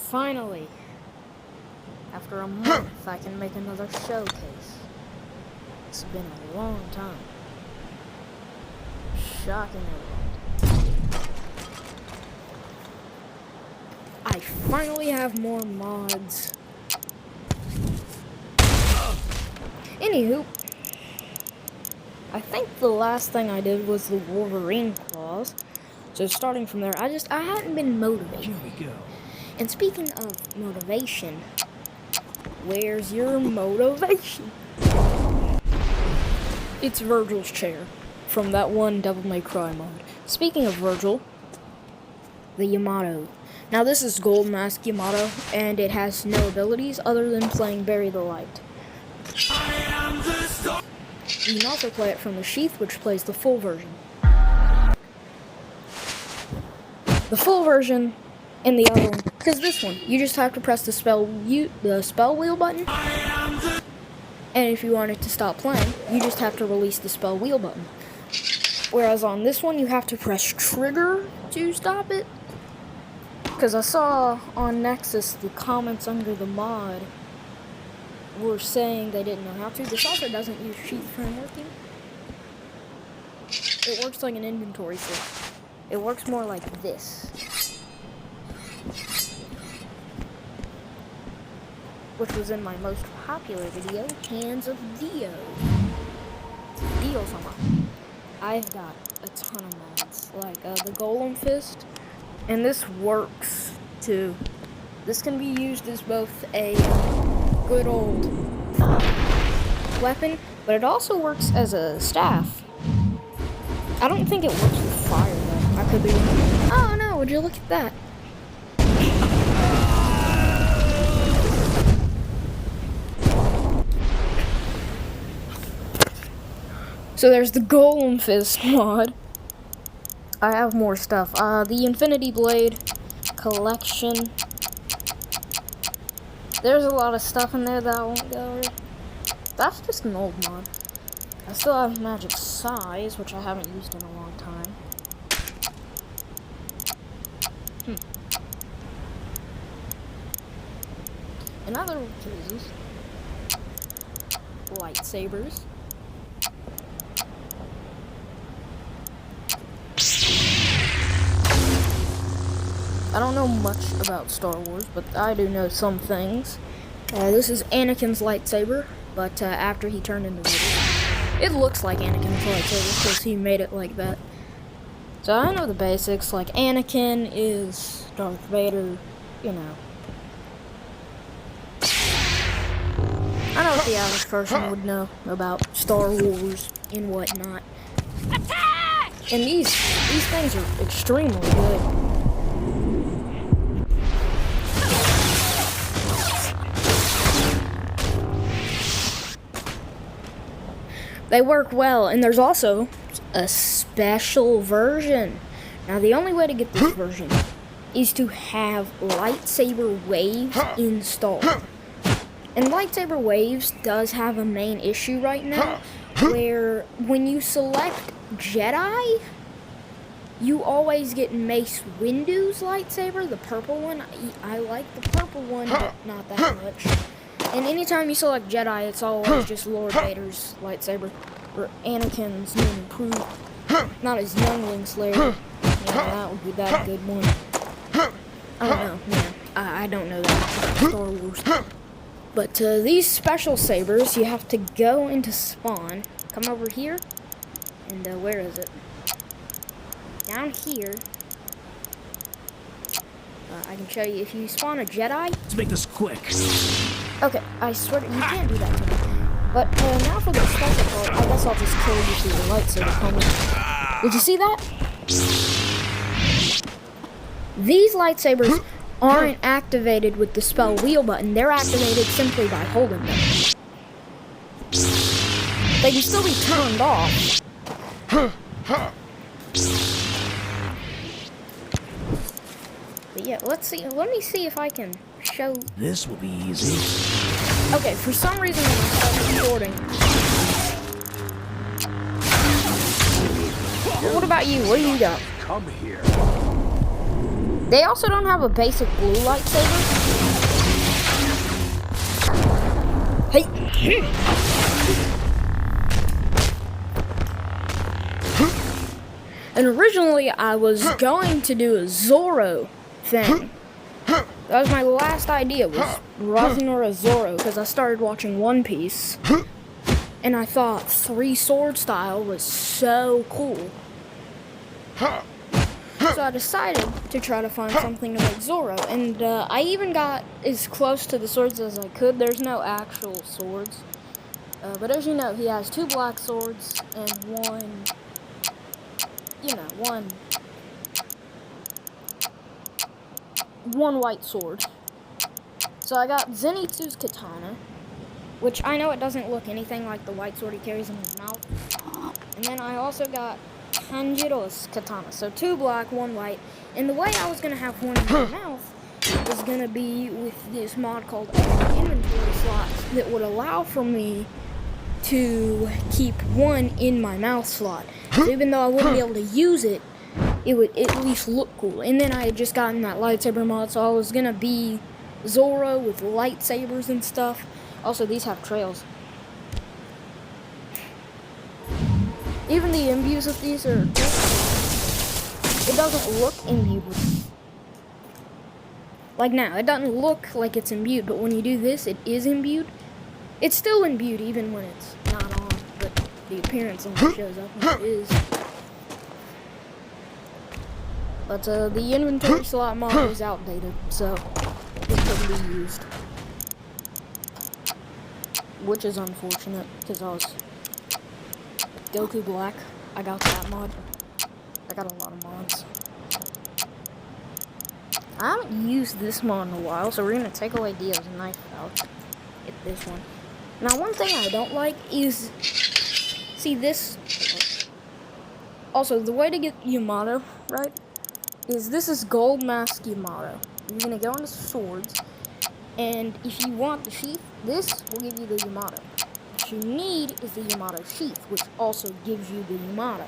Finally, after a month, I can make another showcase. It's been a long time. Shockingly long. I finally have more mods. Anywho, I think the last thing I did was the Wolverine claws. So starting from there, I hadn't been motivated. Here we go. And speaking of motivation, where's your motivation? It's Virgil's chair from that one Devil May Cry mod. Speaking of Virgil, the Yamato. Now this is Gold Mask Yamato, and it has no abilities other than playing Bury the Light. You can also play it from the Sheath, which plays the full version. The full version and the other one, because this one, you just have to press the spell wheel button, and if you want it to stop playing, you just have to release the spell wheel button. Whereas on this one, you have to press trigger to stop it. Because I saw on Nexus the comments under the mod were saying they didn't know how to. This also doesn't use Sheath frameworking. It works like an inventory flip. It works more like this. Which was in my most popular video, Hands of Dio. Dio sama. I've got a ton of mods, like the Golem Fist, and this works too. This can be used as both a good old weapon, but it also works as a staff. I don't think it works with fire though. I could be wrong. Oh no, would you look at that? So there's the Golem Fist mod. I have more stuff. The Infinity Blade collection. There's a lot of stuff in there that I won't go over. That's just an old mod. I still have Magic Size, which I haven't used in a long time. In other cases, lightsabers. I don't know much about Star Wars, but I do know some things. This is Anakin's lightsaber, but after he turned into Vader. It looks like Anakin's lightsaber because he made it like that. So I know the basics, like Anakin is Darth Vader, you know. I know what the average person would know about Star Wars and whatnot. Attack! And these things are extremely good. They work well, and there's also a special version. Now, the only way to get this version is to have lightsaber waves installed. And lightsaber waves does have a main issue right now, where when you select Jedi, you always get Mace Windu's lightsaber, the purple one. I like the purple one, but not that much. And anytime you select Jedi, it's always just Lord Vader's lightsaber, or Anakin's new and improved, not his youngling Slayer. Yeah, that would be that good one. I don't know, man. I don't know that about Star Wars. But these special sabers, you have to go into spawn, come over here, and where is it? Down here. I can show you if you spawn a Jedi. Let's make this quick. Okay, I swear you can't do that to me. But now for the special part, I guess I'll just kill you through the lightsaber combo. Did you see that? These lightsabers aren't activated with the spell wheel button. They're activated simply by holding them. They can still be turned off. But yeah, let me see if I can show. This will be easy. Okay, for some reason when I started recording. What about you? What do you got? Come here. They also don't have a basic blue lightsaber. Hey! And originally I was going to do a Zorro thing. That was my last idea, was Rasenora Zorro, because I started watching One Piece. And I thought 3 sword style was so cool. So I decided to try to find something to make Zorro. And I even got as close to the swords as I could. There's no actual swords. But as you know, he has 2 black swords and one white sword. So I got Zenitsu's katana, which I know it doesn't look anything like the white sword he carries in his mouth. And then I also got Tanjiro's katana. So 2 black, 1 white. And the way I was going to have one in my mouth was going to be with this mod called inventory slots that would allow for me to keep one in my mouth slot. So even though I wouldn't be able to use it, it would at least look cool. And then I had just gotten that lightsaber mod, so I was going to be Zorro with lightsabers and stuff. Also, these have trails. Even the imbues of these are... It doesn't look imbued with... Like now, it doesn't look like it's imbued, but when you do this, it is imbued. It's still imbued even when it's not on, but the appearance only shows up when it is. But the inventory slot mod is outdated, so it couldn't be used. Which is unfortunate, because I was Goku Black. I got that mod. I got a lot of mods. I haven't used this mod in a while, so we're going to take away Dio's knife out. Get this one. Now, one thing I don't like is... See, this... Also, the way to get Yamato, right, is this is Gold Mask Yamato. You're going to go into Swords, and if you want the sheath, this will give you the Yamato. What you need is the Yamato sheath, which also gives you the Yamato.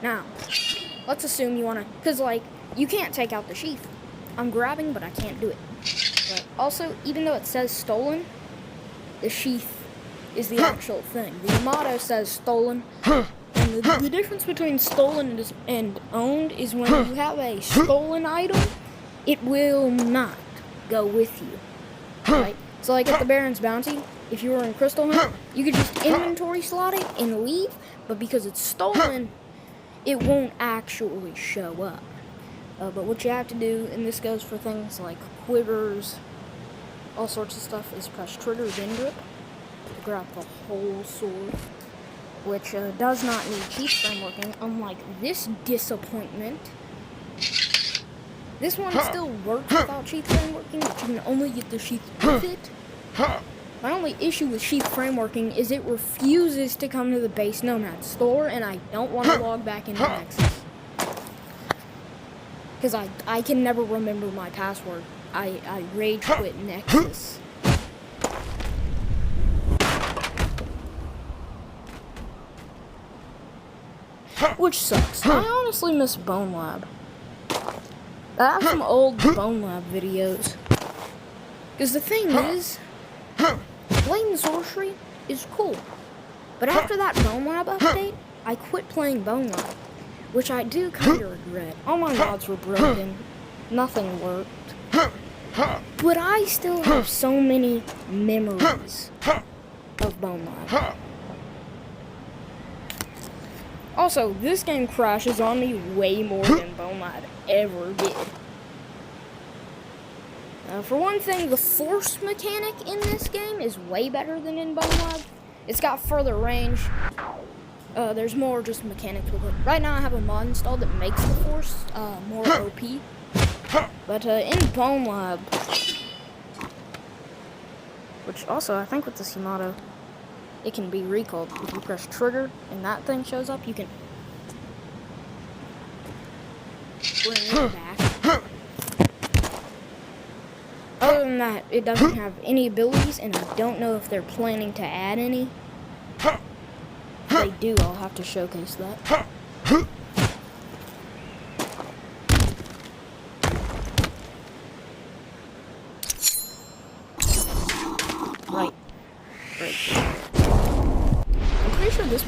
Now, let's assume you want to... Because, like, you can't take out the sheath. I'm grabbing, but I can't do it. But also, even though it says stolen, the sheath is the actual thing. The Yamato says stolen. And the difference between stolen and owned is when you have a stolen item, it will not go with you. Right? So like at the Baron's Bounty, if you were in Crystal Hunt, you could just inventory slot it and leave, but because it's stolen, it won't actually show up. But what you have to do, and this goes for things like quivers, all sorts of stuff, is press trigger then grip to grab the whole sword, which does not need sheath frameworking, unlike this disappointment. This one still works without sheath frameworking, but you can only get the sheath with it. My only issue with sheath frameworking is it refuses to come to the base Nomad store, and I don't want to log back into Nexus. Because I can never remember my password. I rage quit Nexus. Which sucks. I honestly miss Bone Lab. I have some old Bone Lab videos. Because the thing is, playing Sorcery is cool. But after that Bone Lab update, I quit playing Bone Lab. Which I do kind of regret. All my mods were broken. Nothing worked. But I still have so many memories of Bone Lab. Also, this game crashes on me way more than Bone Lab ever did. For one thing, the force mechanic in this game is way better than in Bone Lab. It's got further range. There's more just mechanics with it. Right now I have a mod installed that makes the force more OP. But in Bone Lab, which also I think with the Yamato, it can be recalled. If you press trigger and that thing shows up, you can bring it back. Other than that, it doesn't have any abilities, and I don't know if they're planning to add any. If they do, I'll have to showcase that.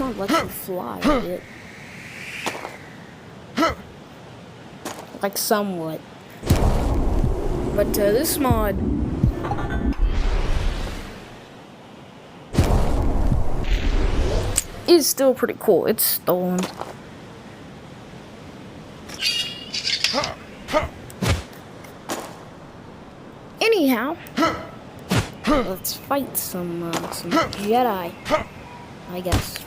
mod lets you fly a bit. Like somewhat. But this mod is still pretty cool. It's stolen. Anyhow, let's fight some Jedi, I guess.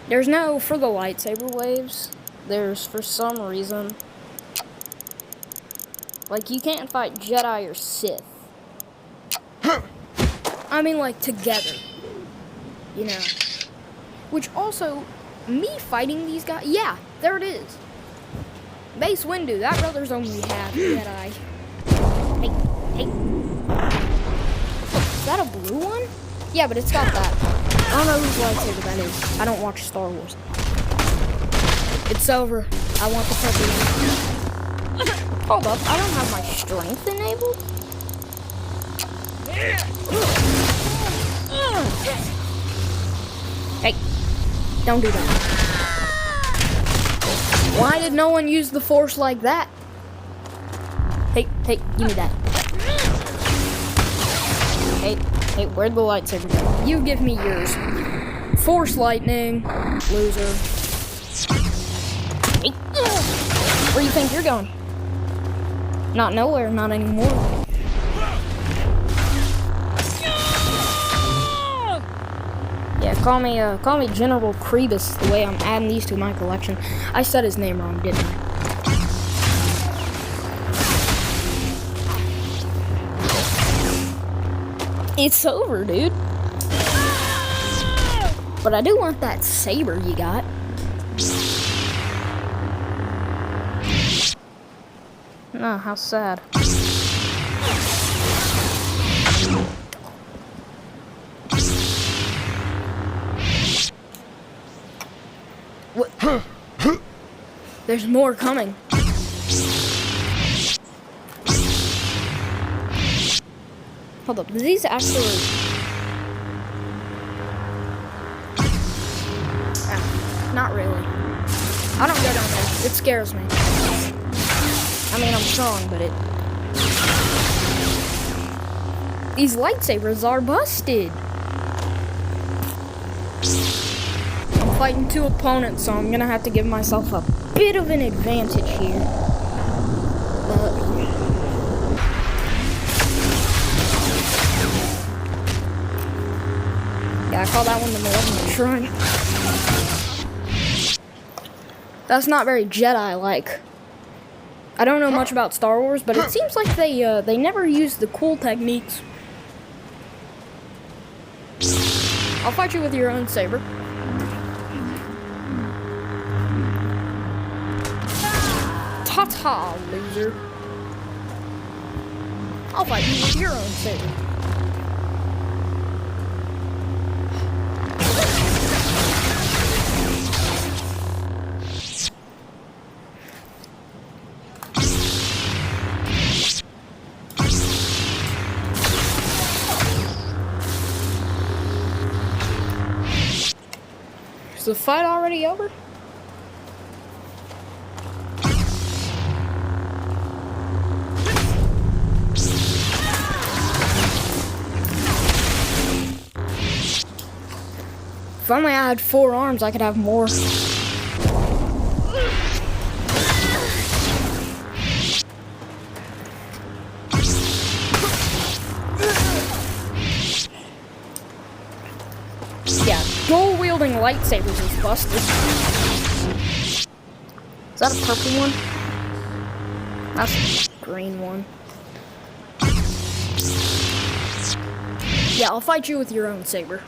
There's no for the lightsaber waves. There's for some reason, like, you can't fight Jedi or Sith. I mean, like, together. You know. Which also, me fighting these guys, yeah, there it is. Mace Windu, that brother's only half Jedi. Hey, hey. Is that a blue one? Yeah, but it's got that. I don't know whose lightsaber that is. I don't watch Star Wars. It's over. I want the purple one. Hold up, I don't have my strength enabled? Hey, don't do that. Why did no one use the Force like that? Hey, hey, give me that. Hey, where'd the lightsaber go? You give me yours. Force lightning, loser. Hey, where do you think you're going? Not nowhere, not anymore. Yeah, call me General Krebus, the way I'm adding these to my collection. I said his name wrong, didn't I? It's over, dude. But I do want that saber you got. Oh, how sad. What? There's more coming. Hold up, do these actually... not really. I don't go down there. It scares me. I mean, I'm strong, but it... These lightsabers are busted. I'm fighting two opponents, so I'm gonna have to give myself a bit of an advantage here. Yeah, I call that one the Malevolent Shrine. That's not very Jedi-like. I don't know much about Star Wars, but it seems like they never use the cool techniques. I'll fight you with your own saber. Ta-ta, loser. I'll fight you with your own saber. Is the fight already over? If only I had 4 arms, I could have more. Yeah, dual-wielding lightsabers is busted. Is that a purple one? That's a green one. Yeah, I'll fight you with your own saber.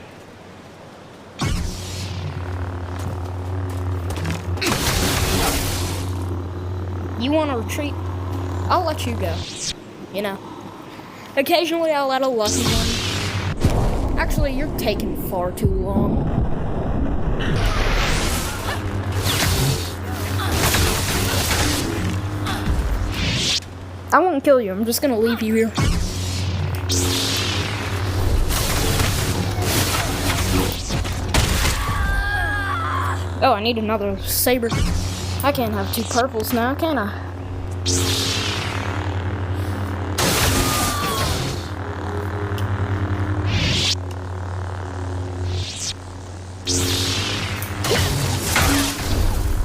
You want to retreat? I'll let you go. You know. Occasionally I'll let a lucky one. Actually, you're taking far too long. I won't kill you. I'm just gonna leave you here. Oh, I need another saber. I can't have two purples now, can I?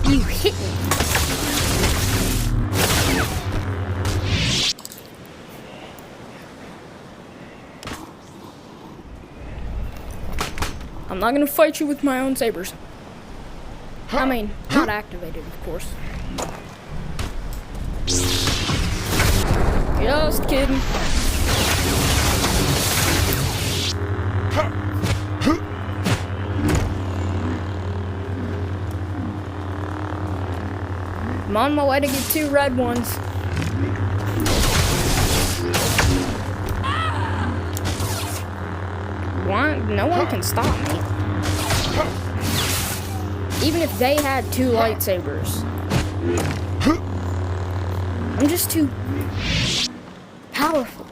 You hit me. I'm not gonna fight you with my own sabers. I mean, not activated, of course. Just kidding. I'm on my way to get 2 red ones. Why? No one can stop me. Even if they had 2 lightsabers. I'm just too powerful.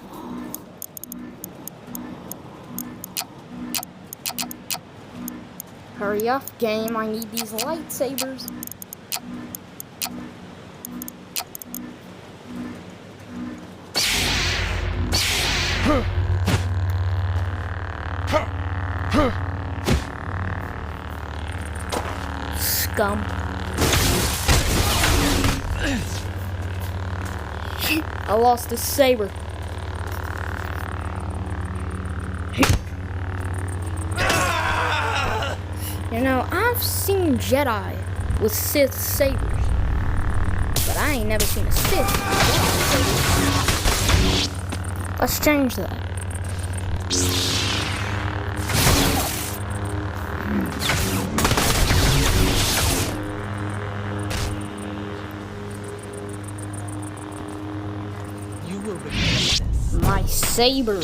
Hurry up, game. I need these lightsabers. Scum. I lost a saber. You know, I've seen Jedi with Sith sabers, but I ain't never seen a Sith. Let's change that. You will regret this. My saber.